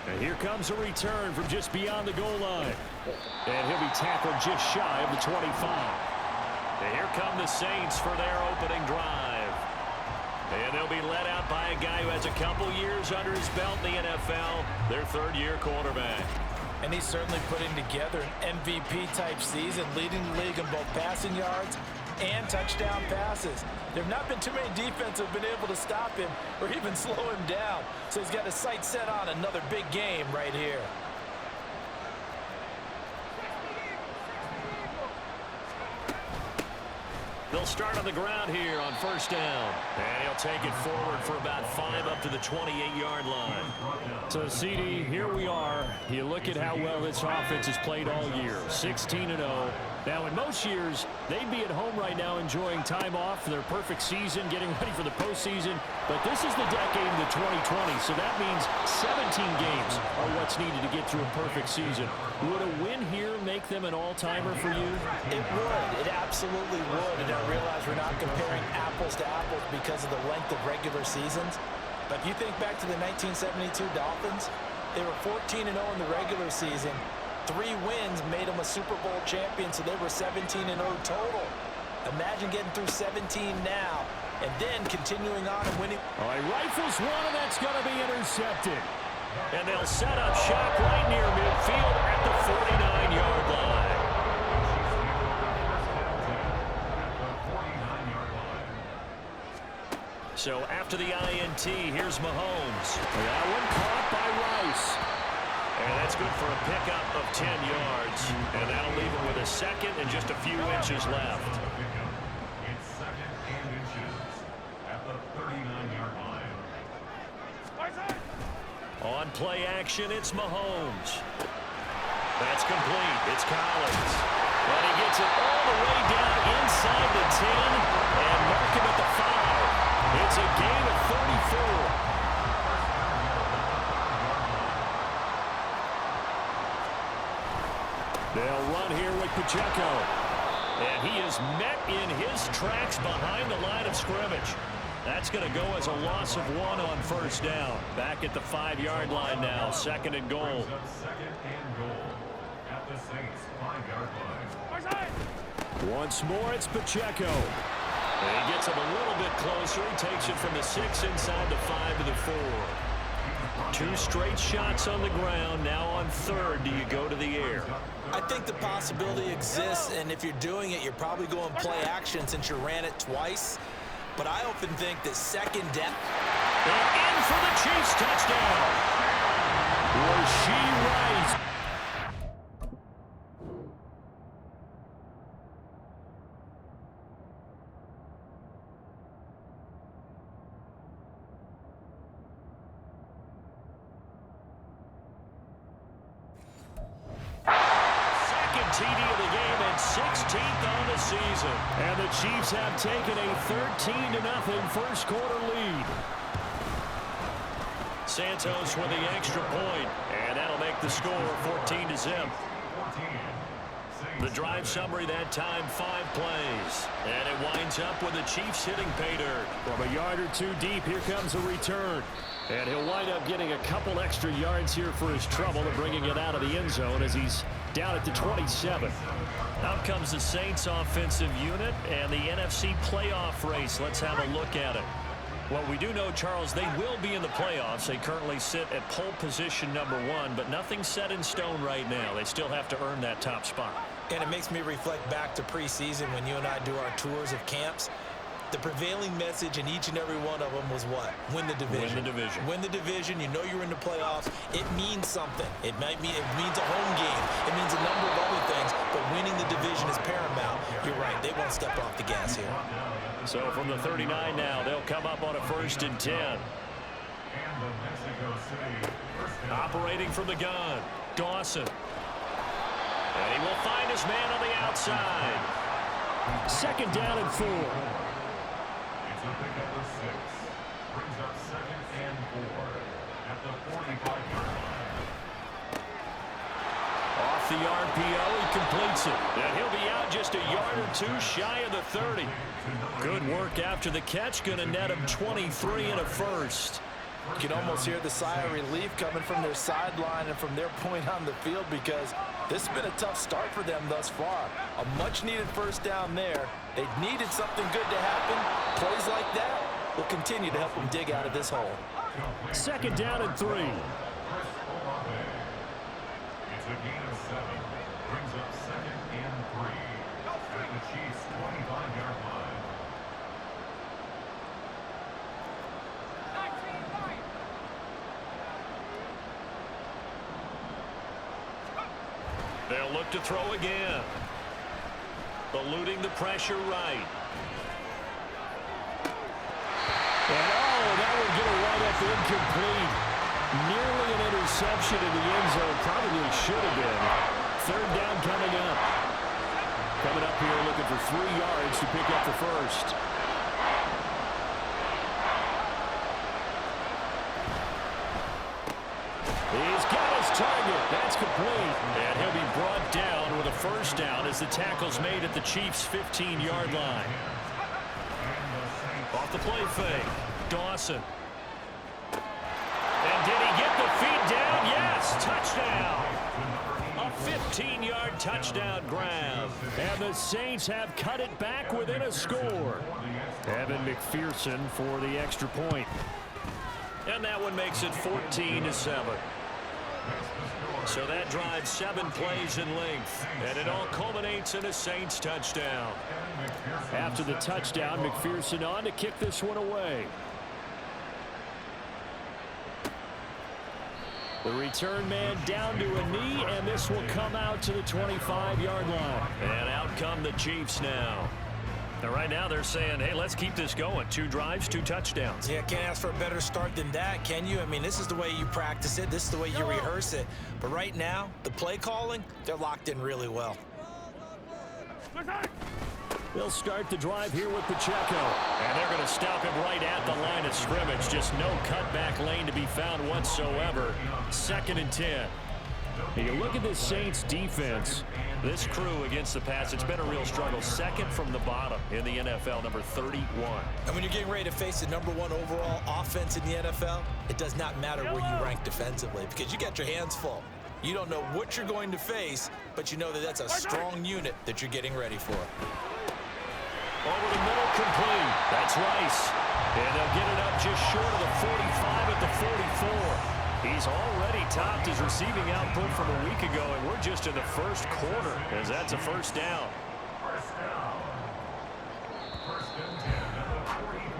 And here comes a return from just beyond the goal line. And he'll be tackled just shy of the 25. And here come the Saints for their opening drive. And they'll be led out by a guy who has a couple years under his belt in the NFL, their third-year quarterback. And he's certainly putting together an MVP-type season, leading the league in both passing yards and touchdown passes. There have not been too many defenses have been able to stop him or even slow him down. So he's got his sights set on another big game right here. They'll start on the ground here on first down. And he'll take it forward for about 5 up to the 28-yard line. So, CD, here we are. You look at how well this offense has played all year, 16-0. Now, in most years, they'd be at home right now enjoying time off for their perfect season, getting ready for the postseason. But this is the decade of the 2020, so that means 17 games are what's needed to get through a perfect season. Would a win here make them an all-timer for you? It would. It absolutely would. And I realize we're not comparing apples to apples because of the length of regular seasons. But if you think back to the 1972 Dolphins, they were 14-0 in the regular season. 3 wins made them a Super Bowl champion, so they were 17-0 total. Imagine getting through 17 now and then continuing on and winning. All right, rifles one, and that's going to be intercepted. And they'll set up shop right near midfield at the 49-yard line. So after the INT, here's Mahomes. That one caught by Rice. And that's good for a pickup of 10 yards. And that'll leave him with a second and just a few inches left. It's second and inches at the 39-yard line. On play action, it's Mahomes. That's complete. It's Collins. And he gets it all the way down inside the 10 and mark him at the 5. It's a gain of 34. They'll run here with Pacheco. And he is met in his tracks behind the line of scrimmage. That's going to go as a loss of 1 on first down. Back at the 5-yard line now, second and goal. Second and goal at the Saints 5-yard line. Once more, it's Pacheco. And he gets him a little bit closer. He takes it from the 6 inside the 5 to the 4. 2 straight shots on the ground. Now on third, do you go to the air? I think the possibility exists, and if you're doing it, you're probably going play action since you ran it twice. But I often think that second down. And in for the Chiefs touchdown. Was she right? TD of the game and 16th on the season. And the Chiefs have taken a 13-0 first quarter lead. Santos with the extra point, and that'll make the score 14-0. The drive summary that time, 5 plays. And it winds up with the Chiefs hitting pay dirt. From a yard or 2 deep, here comes a return. And he'll wind up getting a couple extra yards here for his trouble and bringing it out of the end zone as he's down at the 27. Out comes the Saints offensive unit and the NFC playoff race. Let's have a look at it. Well, we do know, Charles, they will be in the playoffs. They currently sit at pole position number 1, but nothing's set in stone right now. They still have to earn that top spot. And it makes me reflect back to preseason when you and I do our tours of camps. The prevailing message in each and every one of them was what? Win the division. Win the division. Win the division. You know you're in the playoffs. It means something. It means a home game. It means a number of other things, but winning the division is paramount. You're right. They won't step off the gas here. So from the 39 now, they'll come up on a 1st and 10. Operating from the gun, Dawson. And he will find his man on the outside. 2nd down and 4. It's a pickup of 6. Brings up 2nd and 4 at the 45-yard line. Off the RPO, he completes it. And he'll be out just a yard or 2 shy of the 30. Good work after the catch. Going to net him 23 and a first. You can almost hear the sigh of relief coming from their sideline and from their point on the field, because this has been a tough start for them thus far. A much-needed first down there. They needed something good to happen. Plays like that will continue to help them dig out of this hole. Second down and 3. It's a gain of 7. Brings up second and 3. At the Chiefs' 25-yard line. They'll look to throw again. Eluding the pressure right. And that would get a right-up incomplete. Nearly an interception in the end zone. Probably should have been. Third down coming up. Coming up here looking for 3 yards to pick up the first. He's got his target. That's complete. And he'll be brought down with a first down as the tackle's made at the Chiefs' 15-yard line. Off the play fake. Dawson. And did he get the feet down? Yes, touchdown. A 15-yard touchdown grab. And the Saints have cut it back within a score. Evan McPherson for the extra point. And that one makes it 14-7. So that drives 7 plays in length. And it all culminates in a Saints touchdown. After the touchdown, McPherson on to kick this one away. The return man down to a knee, and this will come out to the 25-yard line. And out come the Chiefs now. Now, right now they're saying, hey, let's keep this going. 2 drives, 2 touchdowns. Yeah, can't ask for a better start than that, can you? I mean, this is the way you practice it. This is the way you rehearse it. But right now, the play calling, they're locked in really well. They'll start the drive here with Pacheco. And they're going to stop him right at the line of scrimmage. Just no cutback lane to be found whatsoever. 2nd and 10. And you look at this Saints defense. This crew against the pass, it's been a real struggle. 2nd from the bottom in the NFL, number 31. And when you're getting ready to face the number 1 overall offense in the NFL, it does not matter where you rank defensively, because you got your hands full. You don't know what you're going to face, but you know that that's a strong unit that you're getting ready for. Over the middle, complete. That's Rice. And they'll get it up just short of the 45 at the 44. He's already topped his receiving output from a week ago, and we're just in the first quarter, as that's a first down. First down. First and 10 at the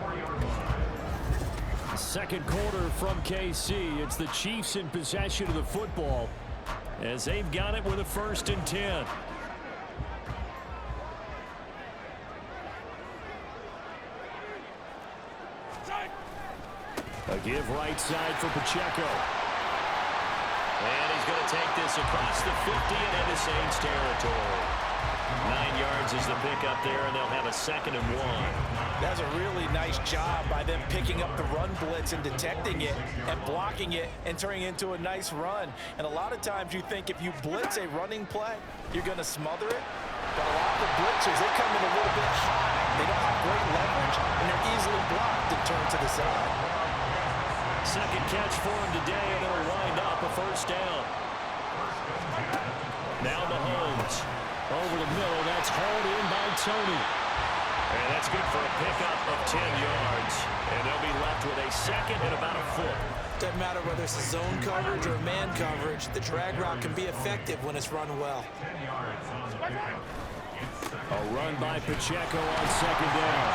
44-yard line. Second quarter from KC. It's the Chiefs in possession of the football, as they've got it with a 1st and 10. A give right side for Pacheco. And he's going to take this across the 50 and into Saints territory. 9 yards is the pickup there, and they'll have a 2nd and 1. That's a really nice job by them picking up the run blitz and detecting it and blocking it and turning it into a nice run. And a lot of times you think if you blitz a running play, you're going to smother it. But a lot of the blitzers, they come in a little bit high. They don't have great leverage, and they're easily blocked and turned to the side. Second catch for him today, and it'll wind up a first down. Now Mahomes. Over the middle, that's hauled in by Tony. And that's good for a pickup of 10 yards. And they'll be left with a 2nd and about a foot. Doesn't matter whether it's a zone coverage or man coverage, the drag route can be effective when it's run well. 10 yards on the pickup. A run by Pacheco on 2nd down.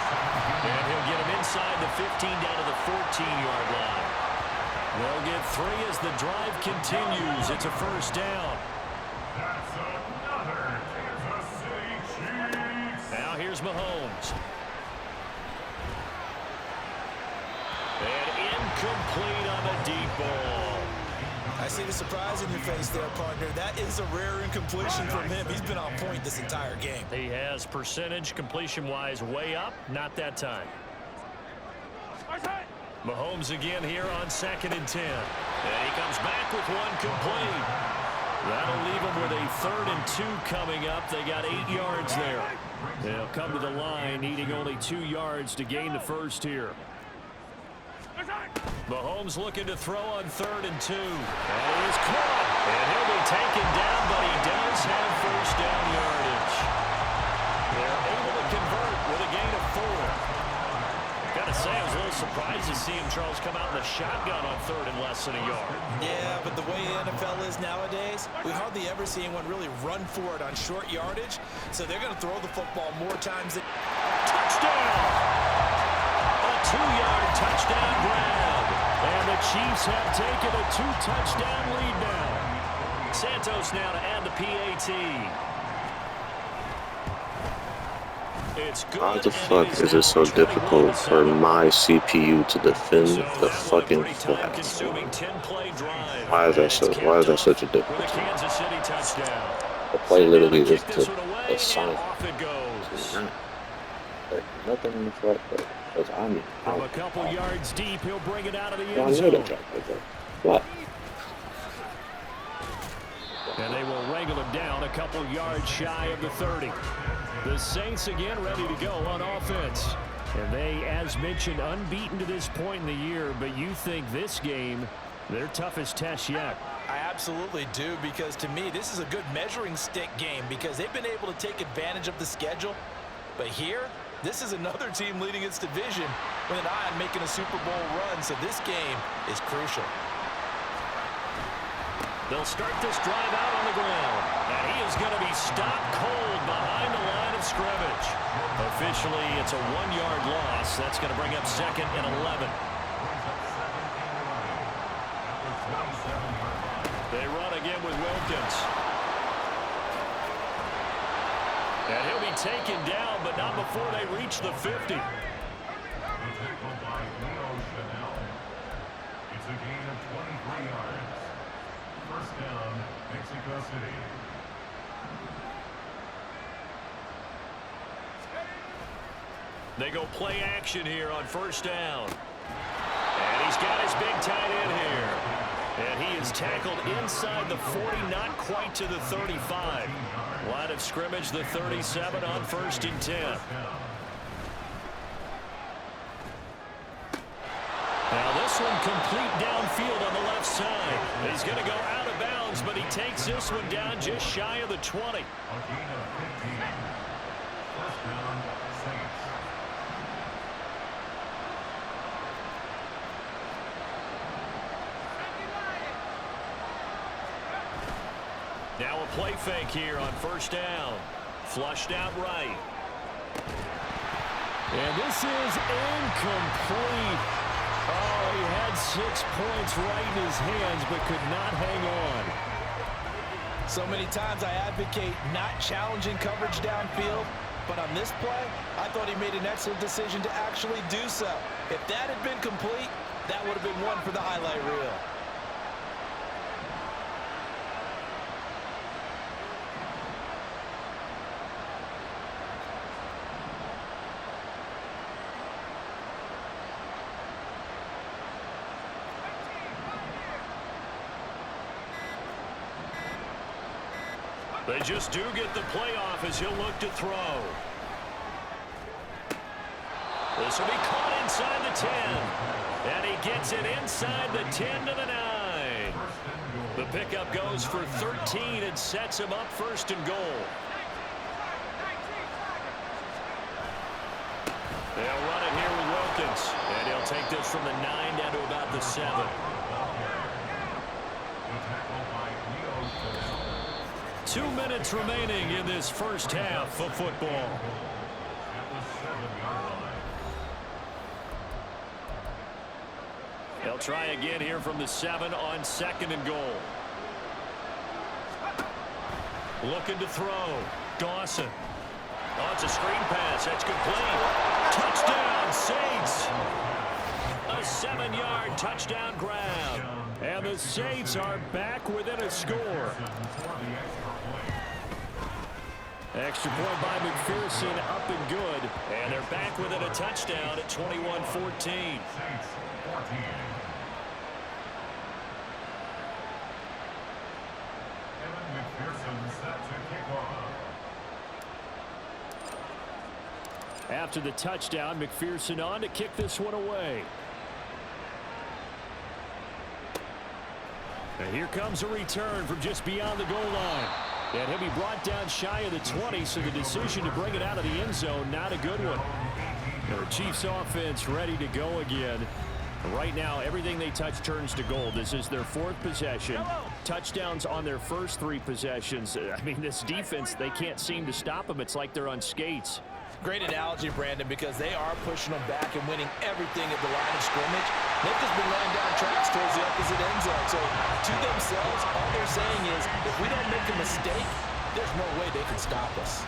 And he'll get him inside the 15 down to the 14-yard line. They'll get 3 as the drive continues. It's a first down. That's another Kansas City Chiefs. Now here's Mahomes. And incomplete on the deep ball. I see the surprise in your face there, partner. That is a rare incompletion from him. He's been on point this entire game. He has percentage completion-wise way up. Not that time. Mahomes again here on 2nd and 10. And he comes back with one complete. That'll leave him with a 3rd and 2 coming up. They got 8 yards there. They'll come to the line needing only 2 yards to gain the first here. Mahomes looking to throw on 3rd and 2. And he is caught. And he'll be taken down, but he does have first down yardage. They're able to convert with a gain of 4. Got to say, I was a little surprised to see him, Charles, come out in the shotgun on 3rd and less than a yard. Yeah, but the way the NFL is nowadays, we hardly ever see anyone really run for it on short yardage. So they're going to throw the football more times than... Touchdown! A 2-yard touchdown grab. And the Chiefs have taken a 2-touchdown lead now. Santos now to add the PAT. Why the fuck is it so difficult for my CPU to defend the fucking flats? Why is that such a difficult thing? The play literally just took a sign. Like nothing in the flat play. From a couple yards deep, he'll bring it out of the end I know zone. that track like that. What? And they will wrangle him down a couple yards shy of the 30. The Saints again ready to go on offense. And they, as mentioned, unbeaten to this point in the year, but you think this game, their toughest test yet. I absolutely do, because to me, this is a good measuring stick game because they've been able to take advantage of the schedule. But here, this is another team leading its division with an eye on making a Super Bowl run, so this game is crucial. They'll start this drive out on the ground, and he is going to be stopped cold behind the line of scrimmage. Officially, it's a 1-yard loss. That's going to bring up 2nd and 11. They run again with Wilkins. And he'll be taken down, but not before they reach the 50. It's a gain of 23 yards. First down, Mexico City. They go play action here on first down. And he's got his big tight end here. And he is tackled inside the 40, not quite to the 35. Line of scrimmage, the 37 on 1st and 10. Now this one complete downfield on the left side. He's going to go out of bounds, but he takes this one down just shy of the 20. A gain of 15. First down, Saints. Now a play fake here on first down. Flushed out right. And this is incomplete. Oh, he had 6 points right in his hands, but could not hang on. So many times I advocate not challenging coverage downfield, but on this play, I thought he made an excellent decision to actually do so. If that had been complete, that would have been one for the highlight reel. They just do get the playoff as he'll look to throw. This will be caught inside the 10. And he gets it inside the 10 to the 9. The pickup goes for 13 and sets him up 1st and goal. They'll run it here with Wilkins. And he'll take this from the 9 down to about the 7. 2 minutes remaining in this first half of football. They'll try again here from the 7 on 2nd and goal. Looking to throw. Dawson. Oh, it's a screen pass. That's complete. Touchdown, Saints. A 7-yard touchdown grab. And the Saints are back within a score. Extra point by McPherson, up and good. And they're back within a touchdown at 21-14. After the touchdown, McPherson on to kick this one away. And here comes a return from just beyond the goal line. And he'll be brought down shy of the 20, so the decision to bring it out of the end zone, not a good one. The Chiefs offense ready to go again. Right now, everything they touch turns to gold. This is their 4th possession. Touchdowns on their first 3 possessions. I mean, this defense, they can't seem to stop them. It's like they're on skates. Great analogy, Brandon, because they are pushing them back and winning everything at the line of scrimmage. They've just been laying down tracks towards the opposite end zone. So to themselves, all they're saying is, if we don't make a mistake, there's no way they can stop us.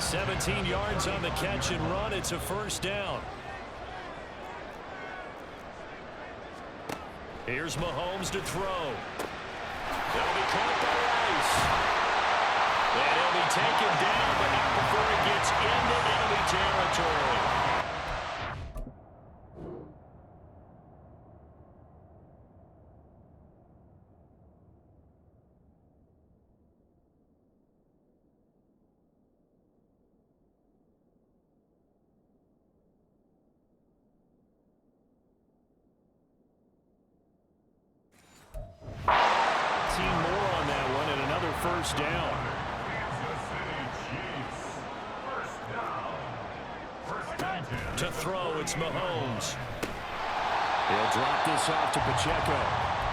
17 yards on the catch and run. It's a first down. Here's Mahomes to throw. That'll be caught by Rice. And he'll be taken down, but not before he gets into enemy territory. More on that one and another first down. To throw, it's Mahomes. He'll drop this off to Pacheco.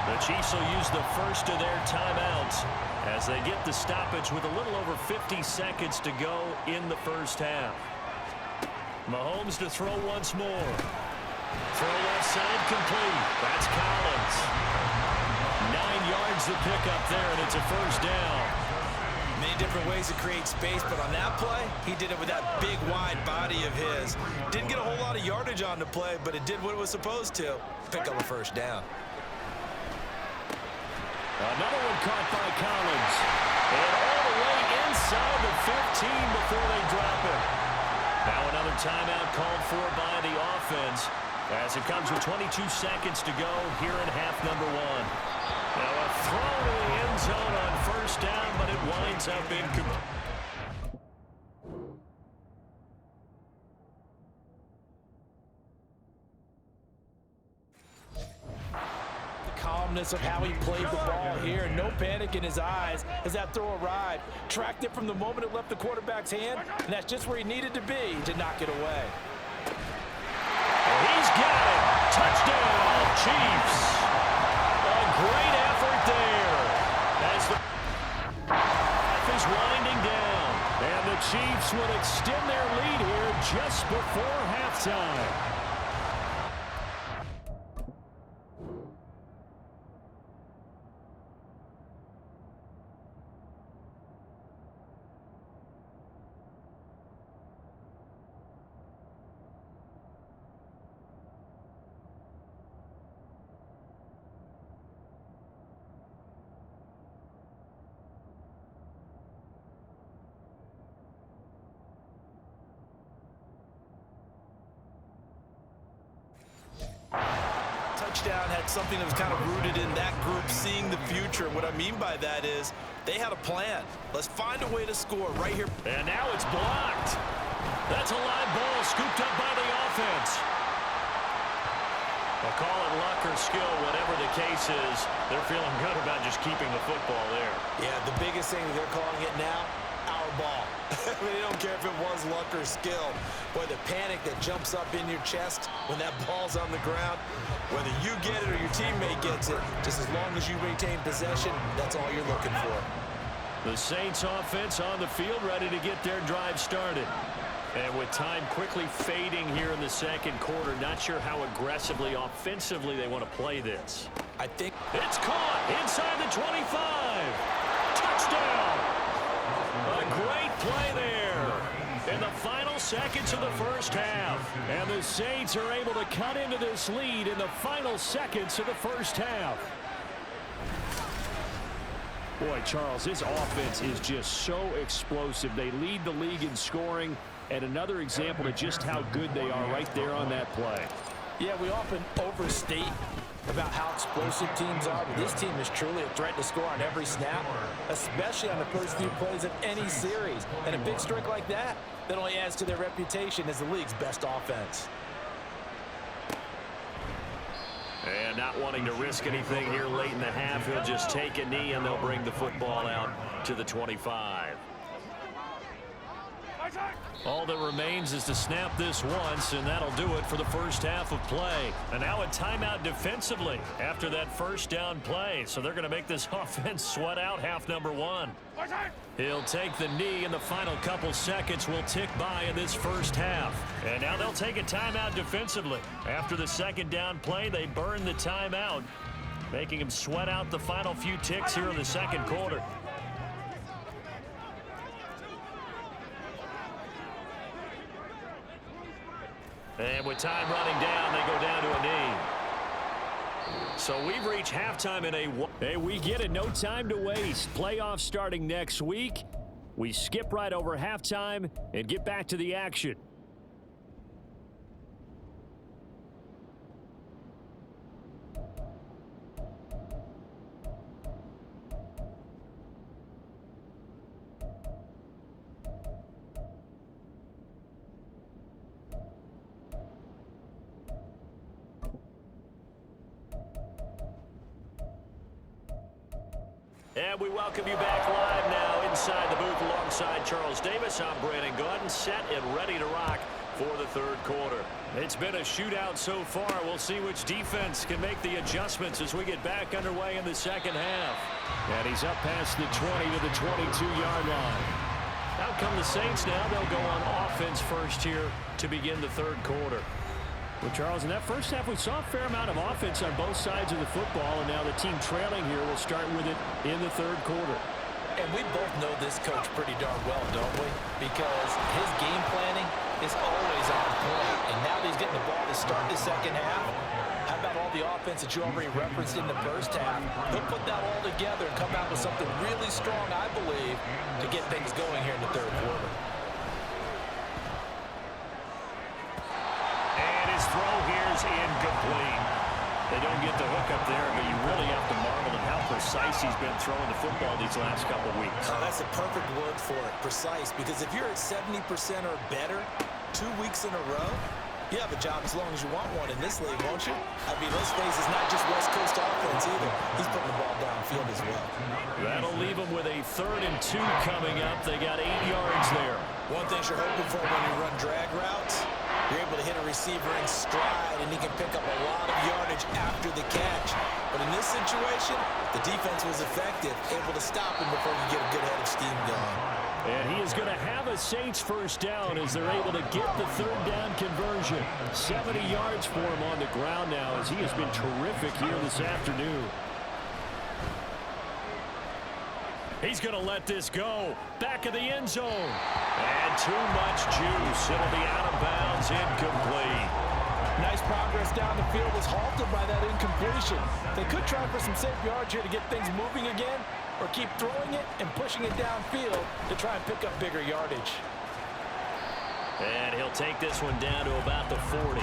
The Chiefs will use the first of their timeouts as they get the stoppage with a little over 50 seconds to go in the first half. Mahomes to throw once more. Throw left side complete. That's Collins. 9 yards to pick up there, and it's a first down. Many different ways to create space, but on that play, he did it with that big, wide body of his. Didn't get a whole lot of yardage on the play, but it did what it was supposed to. Pick up a first down. Another one caught by Collins. And all the way inside the 15 before they drop it. Now another timeout called for by the offense as it comes with 22 seconds to go here in half number 1. Now a throw to the end zone on first down, but it winds up incomplete. The calmness of how he played the ball here. No panic in his eyes as that throw arrived. Tracked it from the moment it left the quarterback's hand, and that's just where he needed to be to knock it away. He's got it. Touchdown, Chiefs. Great effort there as the half is winding down. And the Chiefs will extend their lead here just before halftime. Touchdown had something that was kind of rooted in that group seeing the future. What I mean by that is they had a plan. Let's find a way to score right here. And now it's blocked. That's a live ball scooped up by the offense. They'll call it luck or skill, whatever the case is. They're feeling good about just keeping the football there. Yeah, the biggest thing that they're calling it now, our ball. They don't care if it was luck or skill. Boy, the panic that jumps up in your chest when that ball's on the ground, whether you get it or your teammate gets it, just as long as you retain possession, that's all you're looking for. The Saints offense on the field ready to get their drive started. And with time quickly fading here in the second quarter, not sure how aggressively, offensively they want to play this. I think it's caught inside the 25. Touchdown. A great play there in the final seconds of the first half. And the Saints are able to cut into this lead in the final seconds of the first half. Boy, Charles, this offense is just so explosive. They lead the league in scoring, and another example of just how good they are right there on that play. Yeah, we often overstate about how explosive teams are, but this team is truly a threat to score on every snap, especially on the first few plays of any series. And a big streak like that only adds to their reputation as the league's best offense. And not wanting to risk anything here late in the half, he'll just take a knee, and they'll bring the football out to the 25. All that remains is to snap this once, and that'll do it for the first half of play. And now a timeout defensively after that first down play. So they're going to make this offense sweat out half number one. He'll take the knee, and the final couple seconds will tick by in this first half. And now they'll take a timeout defensively. After the second down play, they burn the timeout, making him sweat out the final few ticks here in the second quarter. And with time running down, they go down to a knee. So we've reached halftime in a... Hey, we get it. No time to waste. Playoffs starting next week. We skip right over halftime and get back to the action. And we welcome you back live now inside the booth alongside Charles Davis. I'm Brandon Gordon, set and ready to rock for the third quarter. It's been a shootout so far. We'll see which defense can make the adjustments as we get back underway in the second half. And he's up past the 20 to the 22-yard line. Out come the Saints now. They'll go on offense first here to begin the third quarter. Well, Charles, in that first half, we saw a fair amount of offense on both sides of the football, and now the team trailing here will start with it in the third quarter. And we both know this coach pretty darn well, don't we? Because his game planning is always on point. And now that he's getting the ball to start the second half, how about all the offense that you already referenced in the first half? He'll put that all together and come out with something really strong, I believe, to get things going here in the third quarter. His throw here is incomplete. They don't get the hook up there, but you really have to marvel at how precise he's been throwing the football these last couple of weeks. Oh, that's a perfect word for it, precise, because if you're at 70% or better 2 weeks in a row, you have a job as long as you want one in this league, won't you? I mean, let's face it, it's not just West Coast offense either. He's putting the ball downfield as well. That'll leave him with a 3rd and 2 coming up. They got 8 yards there. One thing you're hoping for when you run drag routes, you're able to hit a receiver in stride, and he can pick up a lot of yardage after the catch. But in this situation, the defense was effective, able to stop him before you get a good head of steam going. And he is going to have a Saints first down as they're able to get the 3rd down conversion. 70 yards for him on the ground now as he has been terrific here this afternoon. He's going to let this go. Back of the end zone. And too much juice. It'll be out of bounds, incomplete. Nice progress down the field was halted by that incompletion. They could try for some safe yards here to get things moving again, or keep throwing it and pushing it downfield to try and pick up bigger yardage. And he'll take this one down to about the 40.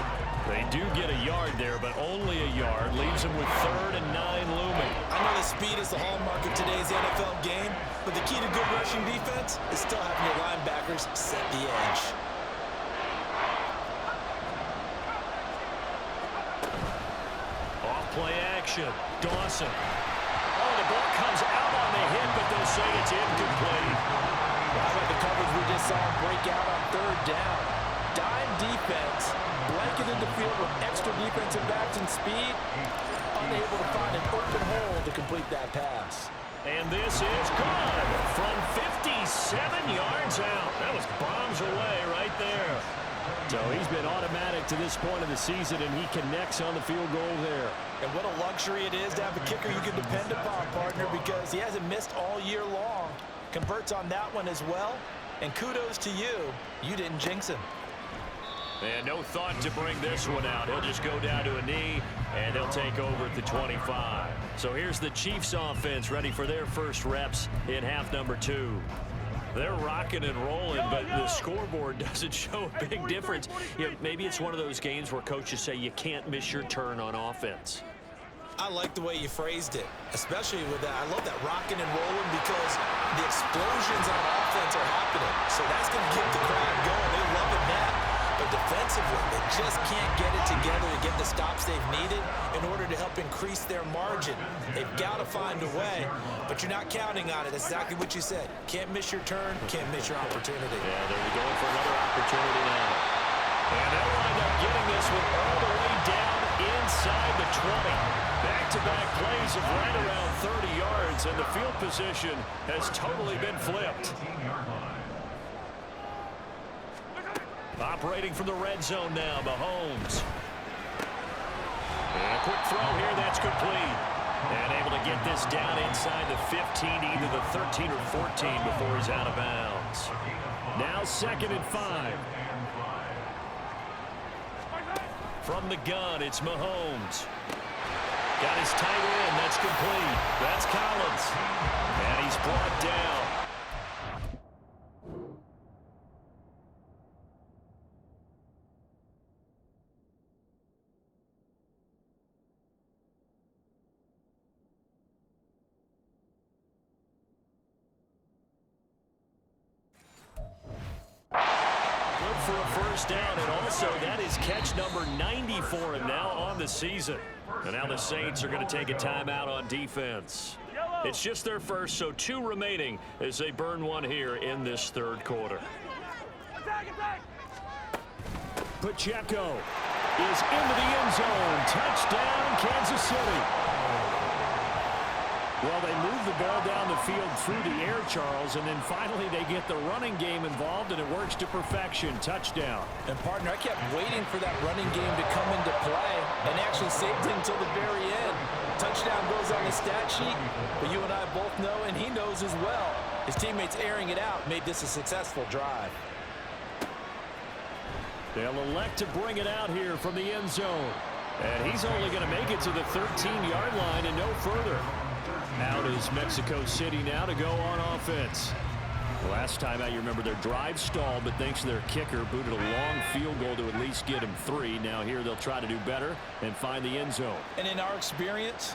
They do get a yard there, but only a yard. Leaves them with 3rd and 9 looming. I know that speed is the hallmark of today's NFL game, but the key to good rushing defense is still having your linebackers set the edge. Off play action. Dawson. Oh, the ball comes out on the hit, but they'll say it's incomplete. How about the coverage we just saw him break out on 3rd down? Dime defense, blanketed the field with extra defensive backs and speed, unable to find an open hole to complete that pass. And this is good from 57 yards out. That was bombs away right there. So he's been automatic to this point of the season, and he connects on the field goal there. And what a luxury it is to have a kicker you can depend upon, partner, because he hasn't missed all year long. Converts on that one as well. And kudos to you. You didn't jinx him. And no thought to bring this one out. He'll just go down to a knee, and they'll take over at the 25. So here's the Chiefs offense ready for their first reps in half number 2. They're rocking and rolling, but the scoreboard doesn't show a big difference. You know, maybe it's one of those games where coaches say you can't miss your turn on offense. I like the way you phrased it, especially with that. I love that rocking and rolling because the explosions on offense are happening. So that's going to keep the crowd going. They love it now. But But defensively, they just can't get it together to get the stops they've needed in order to help increase their margin. They've got to find a way, but you're not counting on it. That's exactly what you said. Can't miss your turn, can't miss your opportunity. Yeah, they're going for another opportunity now. And they'll wind up getting this one all the way down inside the 20. Back-to-back plays of right around 30 yards, and the field position has totally been flipped. Operating from the red zone now, Mahomes. And a quick throw here, that's complete. And able to get this down inside the 15, either the 13 or 14 before he's out of bounds. Now 2nd and 5. From the gun, it's Mahomes. Got his tight end, that's complete. That's Collins. And he's brought down. For a first down, and also that is catch number 90 for him now on the season. And now the Saints are going to take a timeout on defense. It's just their first, so 2 remaining as they burn one here in this 3rd quarter. Pacheco is into the end zone. Touchdown, Kansas City. Well, they move the ball down the field through the air, Charles, and then finally they get the running game involved, and it works to perfection. Touchdown. And, partner, I kept waiting for that running game to come into play and actually saved it until the very end. Touchdown goes on the stat sheet, but you and I both know, and he knows as well, his teammates airing it out made this a successful drive. They'll elect to bring it out here from the end zone. And he's only going to make it to the 13-yard line and no further. Out is Mexico City now to go on offense. Last time out, you remember their drive stalled, but thanks to their kicker, booted a long field goal to at least get him 3. Now here they'll try to do better and find the end zone. And in our experience,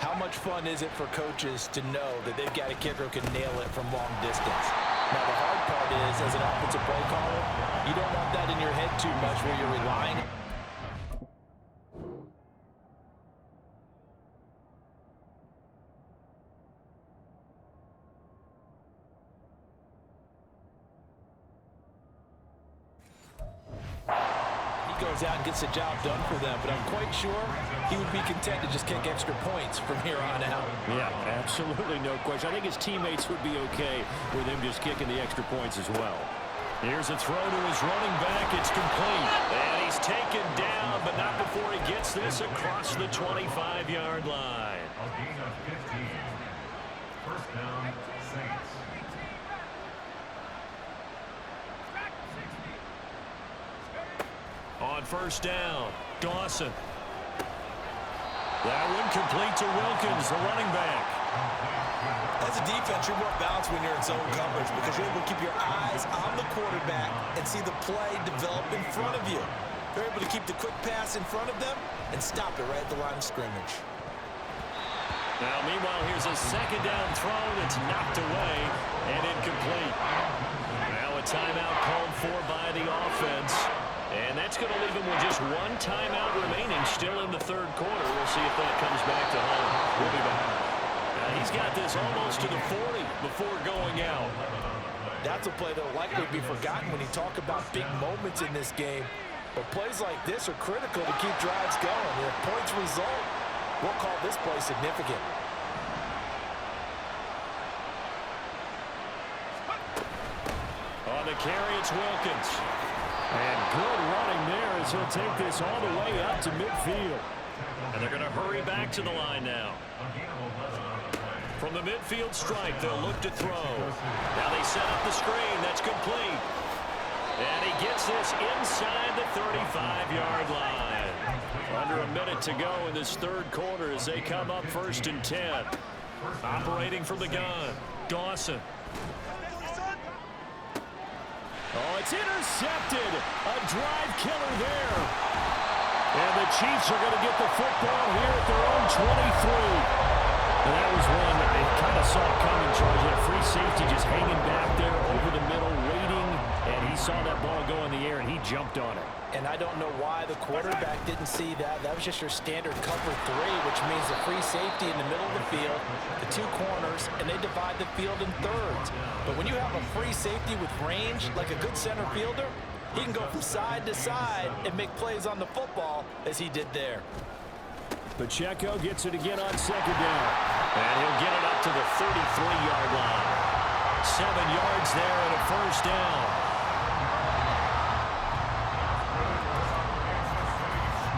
how much fun is it for coaches to know that they've got a kicker who can nail it from long distance? Now, the hard part is, as an offensive play caller, you don't want that in your head too much where you're relying. Goes out and gets the job done for them, but I'm quite sure he would be content to just kick extra points from here on out. Yeah, absolutely no question. I think his teammates would be okay with him just kicking the extra points as well. Here's a throw to his running back. It's complete. And he's taken down, but not before he gets this across the 25-yard line. A gain of 15. First down, Saints. On first down, Dawson. That one complete to Wilkins, the running back. As a defense, you're more balanced when you're in zone coverage because you're able to keep your eyes on the quarterback and see the play develop in front of you. You're able to keep the quick pass in front of them and stop it right at the line of scrimmage. Now, meanwhile, here's a second down throw that's knocked away and incomplete. Now a timeout called for by the offense. And that's going to leave him with just 1 timeout remaining still in the 3rd quarter. We'll see if that comes back to home. We'll be back. He's got this almost to the 40 before going out. That's a play that will likely be forgotten when you talk about big moments in this game. But plays like this are critical to keep drives going. And if points result, we'll call this play significant. On the carry, it's Wilkins. And good running there as he'll take this all the way up to midfield. And they're going to hurry back to the line now. From the midfield strike, they'll look to throw. Now they set up the screen. That's complete. And he gets this inside the 35-yard line. Under a minute to go in this 3rd quarter as they come up 1st and 10. Operating from the gun, Dawson. Oh, it's intercepted. A drive killer there. And the Chiefs are going to get the football here at their own 23. And that was one that they kind of saw coming, Charles. You had free safety just hanging back there over the middle, waiting. And he saw that ball go in the air, and he jumped on it. And I don't know why the quarterback didn't see that. That was just your standard cover 3, which means a free safety in the middle of the field, the 2 corners, and they divide the field in thirds. But when you have a free safety with range, like a good center fielder, he can go from side to side and make plays on the football as he did there. Pacheco gets it again on second down. And he'll get it up to the 33-yard line. 7 yards there and a first down.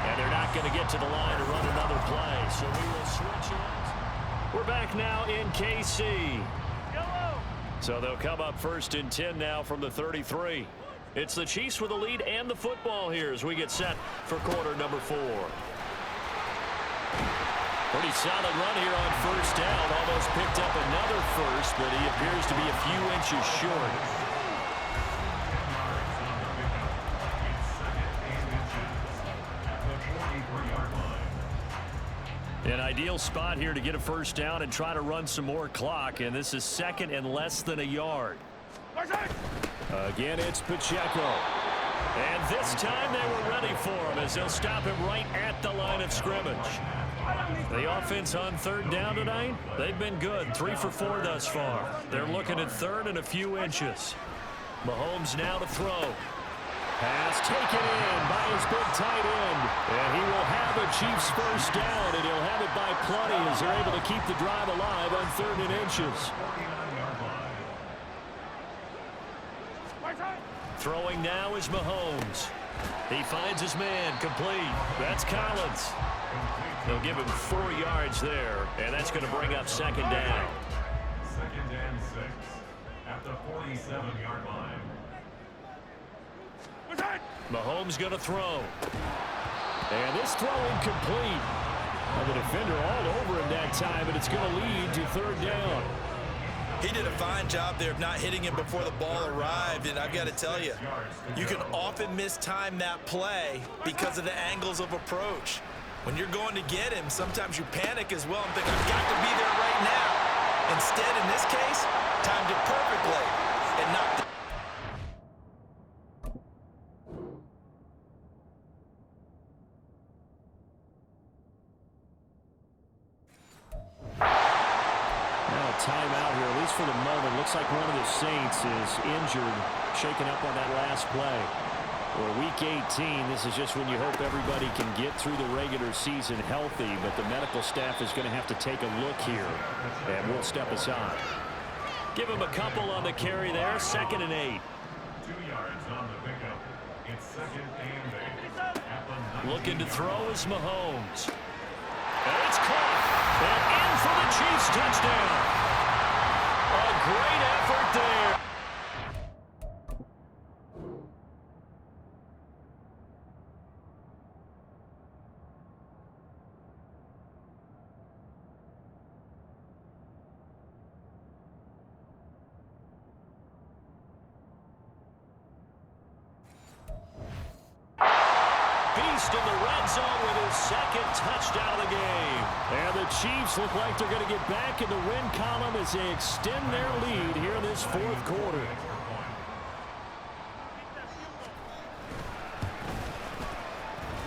And they're not going to get to the line to run another play, so we will switch it. We're back now in KC. So they'll come up 1st and 10 now from the 33. It's the Chiefs with the lead and the football here as we get set for quarter number 4. Pretty solid run here on first down. Almost picked up another first, but he appears to be a few inches short. An ideal spot here to get a first down and try to run some more clock, and this is 2nd and less than a yard. Again, it's Pacheco. And this time they were ready for him as they'll stop him right at the line of scrimmage. The offense on 3rd down tonight, they've been good. 3 for 4 thus far. They're looking at 3rd and a few inches. Mahomes now to throw. Pass taken in by his big tight end. And he will have a Chiefs first down, and he'll have it by plenty as they're able to keep the drive alive on 3rd and inches. Throwing now is Mahomes. He finds his man complete. That's Collins. They'll give him 4 yards there, and that's going to bring up 2nd down. 2nd and 6 at the 47-yard line. Mahomes going to throw. And this throw incomplete. And the defender all over him that time, and it's going to lead to 3rd down. He did a fine job there of not hitting him before the ball arrived, and I've got to tell you, you can often mistime that play because of the angles of approach. When you're going to get him, sometimes you panic as well and think, I've got to be there right now. Instead, in this case, timed it perfectly and knocked it. Timeout here, at least for the moment. Looks like one of the Saints is injured, shaken up on that last play. For Week 18, this is just when you hope everybody can get through the regular season healthy, but the medical staff is going to have to take a look here, and we'll step aside. Give him a couple on the carry there, 2nd and 8. 2 yards on the pickup. It's 2nd and 8. Looking to throw is Mahomes. And it's caught. And in for the Chiefs touchdown. A great effort there. Beast in the red zone with his 2nd touchdown of the game. And the Chiefs look like they're going to get back in the win column as they extend their lead here in this 4th quarter.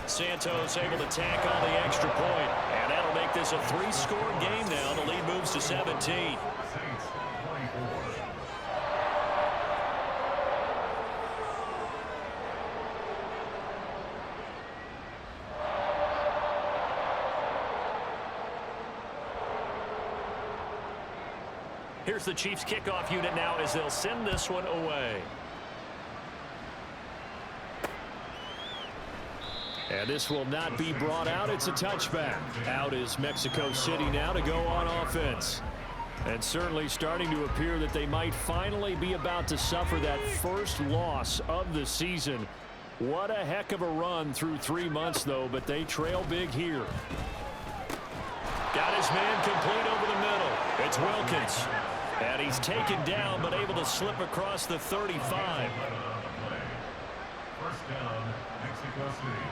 Santos able to tack on the extra point, and that'll make this a 3-score game now. The lead moves to 17. Here's the Chiefs kickoff unit now as they'll send this one away. And this will not be brought out. It's a touchback. Out is Mexico City now to go on offense. And certainly starting to appear that they might finally be about to suffer that first loss of the season. What a heck of a run through 3 months, though, but they trail big here. Got his man complete over the middle. It's Wilkins. And he's taken down, but able to slip across the 35. First down, Mexico City.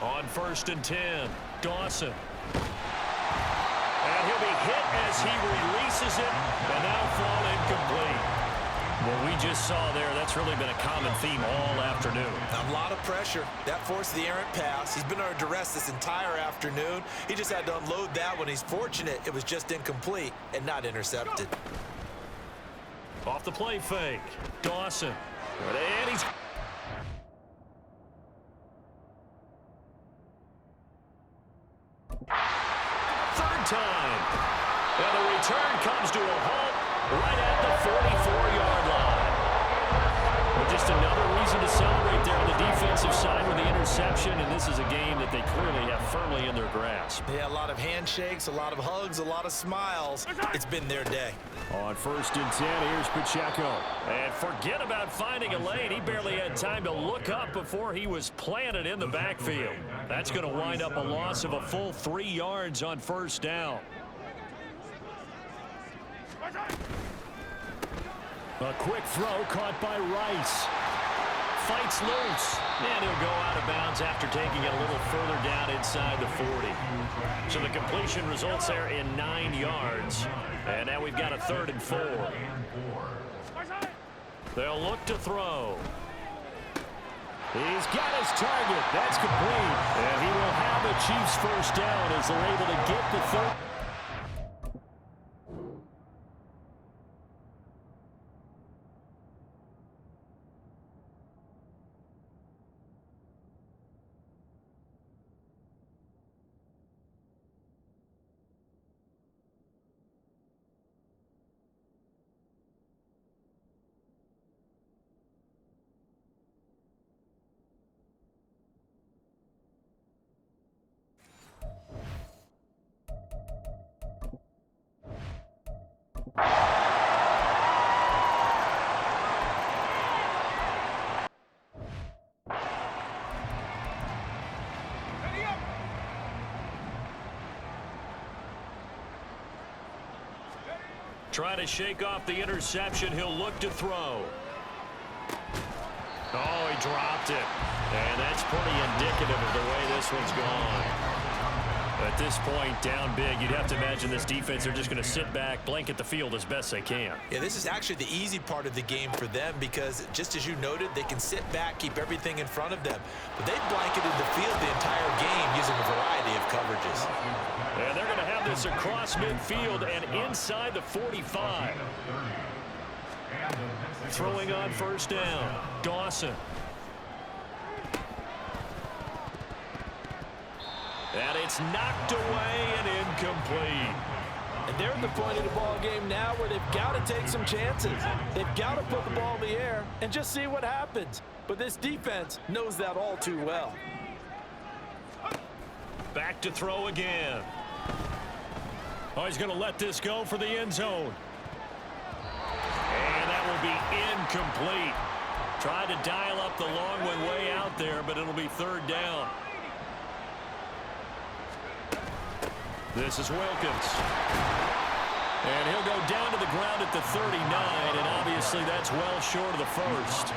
On 1st and 10, Dawson. And he'll be hit as he releases it, and now fall incomplete. What we just saw there, that's really been a common theme all afternoon. A lot of pressure. That forced the errant pass. He's been under duress this entire afternoon. He just had to unload that one. He's fortunate it was just incomplete and not intercepted. Off the play fake. Dawson. And he's... Third time. And the return comes to a halt right at the 44-yard line. Well, just another reason to celebrate there on the defensive side with the interception, and this is a game that they clearly have firmly in their grasp. Yeah, a lot of handshakes, a lot of hugs, a lot of smiles. It's been their day. On 1st and 10, here's Pacheco. And forget about finding a lane. He barely had time to look up before he was planted in the backfield. That's going to wind up a loss of a full 3 yards on 1st down. A quick throw caught by Rice. Fights loose. And he'll go out of bounds after taking it a little further down inside the 40. So the completion results there in 9 yards. And now we've got a 3rd and 4. They'll look to throw. He's got his target. That's complete. And he will have the Chiefs' 1st down as they're able to get the 3rd. Try to shake off the interception. He'll look to throw. Oh, he dropped it. And that's pretty indicative of the way this one's gone. At this point, down big, you'd have to imagine this defense, they're just going to sit back, blanket the field as best they can. Yeah, this is actually the easy part of the game for them because, just as you noted, they can sit back, keep everything in front of them. But they've blanketed the field the entire game using a variety of coverages. And they're going to have this across midfield and inside the 45. Throwing on 1st down. Dawson. And it's knocked away and incomplete. And they're at the point of the ball game now where they've got to take some chances. They've got to put the ball in the air and just see what happens. But this defense knows that all too well. Back to throw again. Oh, he's going to let this go for the end zone. And that will be incomplete. Tried to dial up the long one way out there, but it'll be 3rd down. This is Wilkins. And he'll go down to the ground at the 39, and obviously that's well short of the 1st.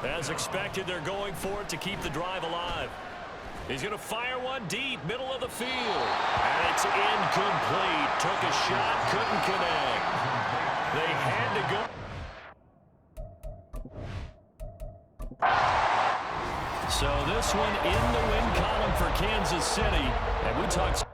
As expected, they're going for it to keep the drive alive. He's going to fire one deep, middle of the field. And it's incomplete. Took a shot, couldn't connect. They had to go. So this one in the win column for Kansas City. And we talked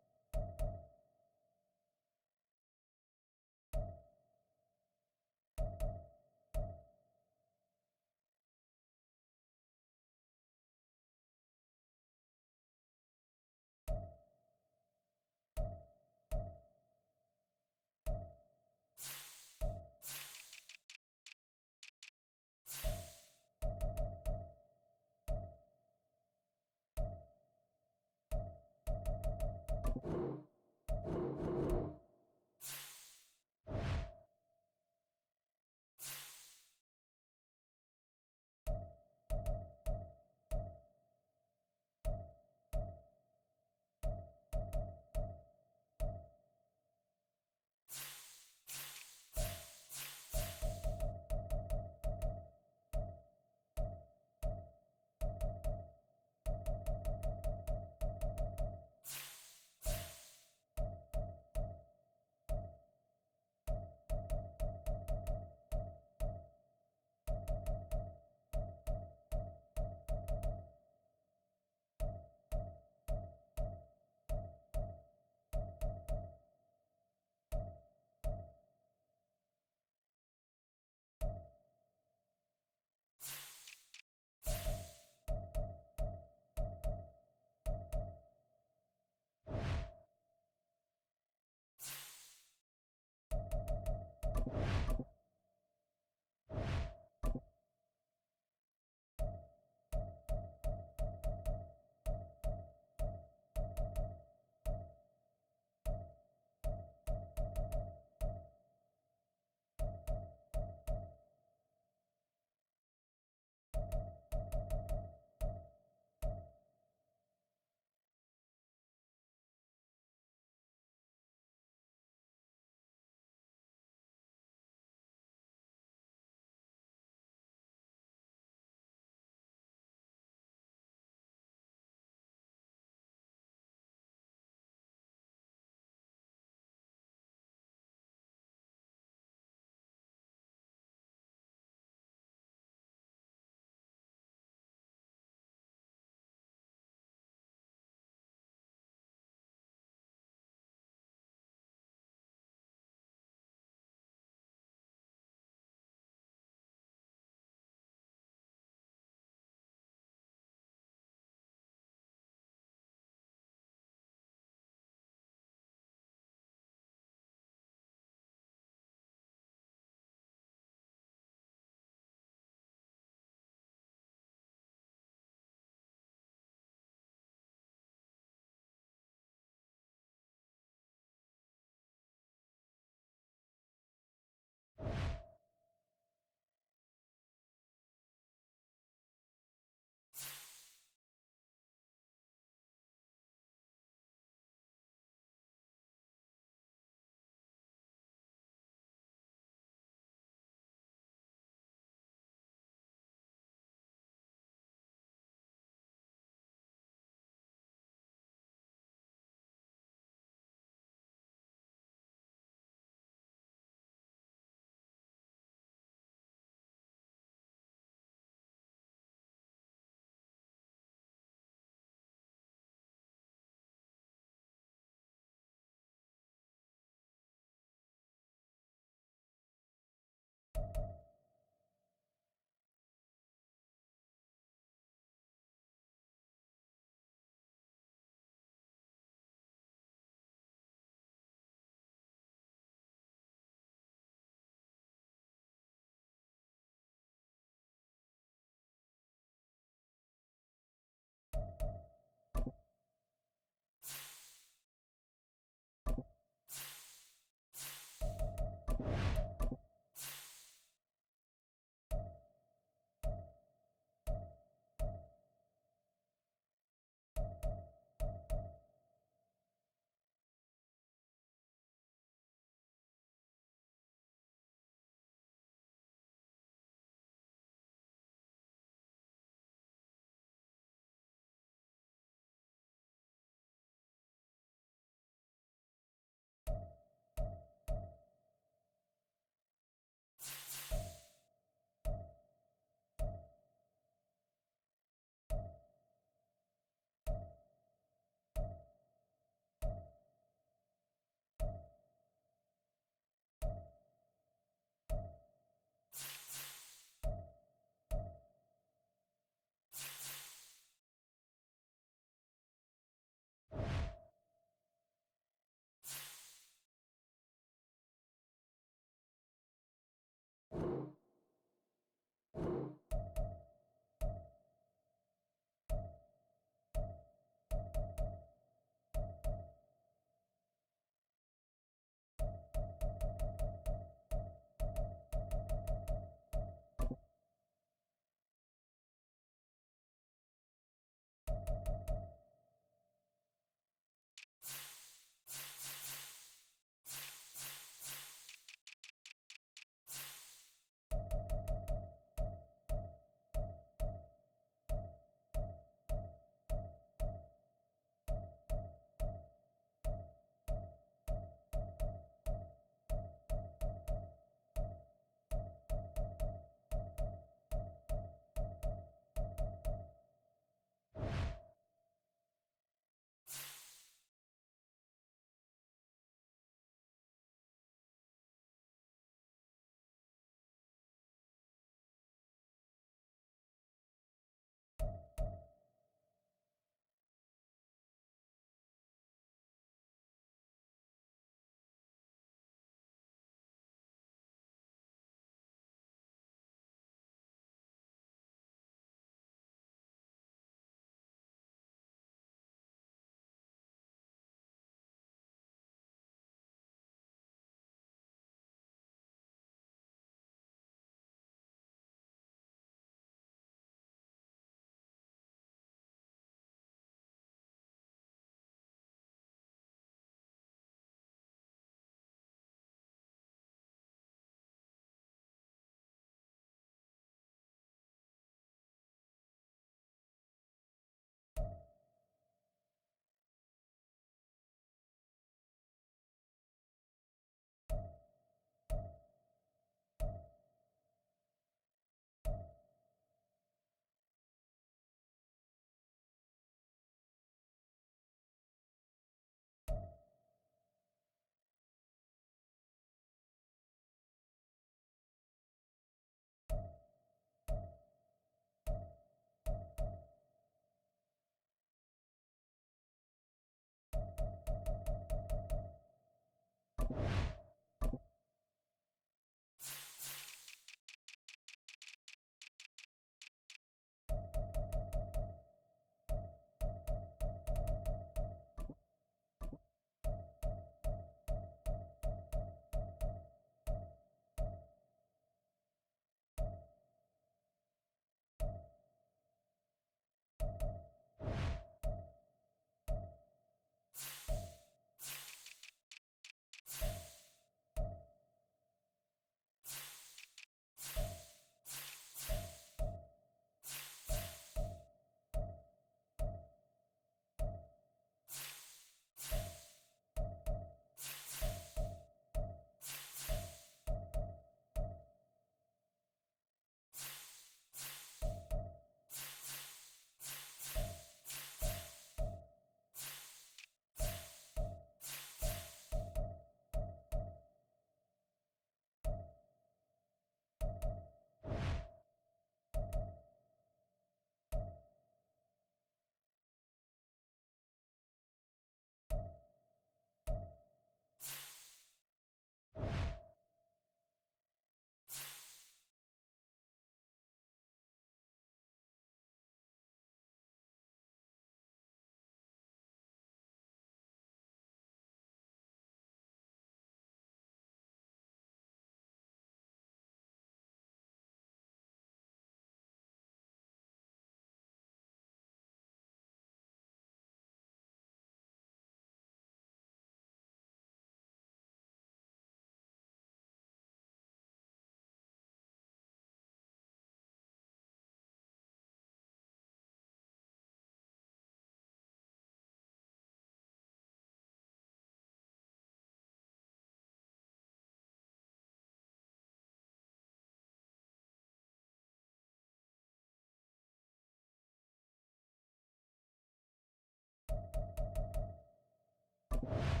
now.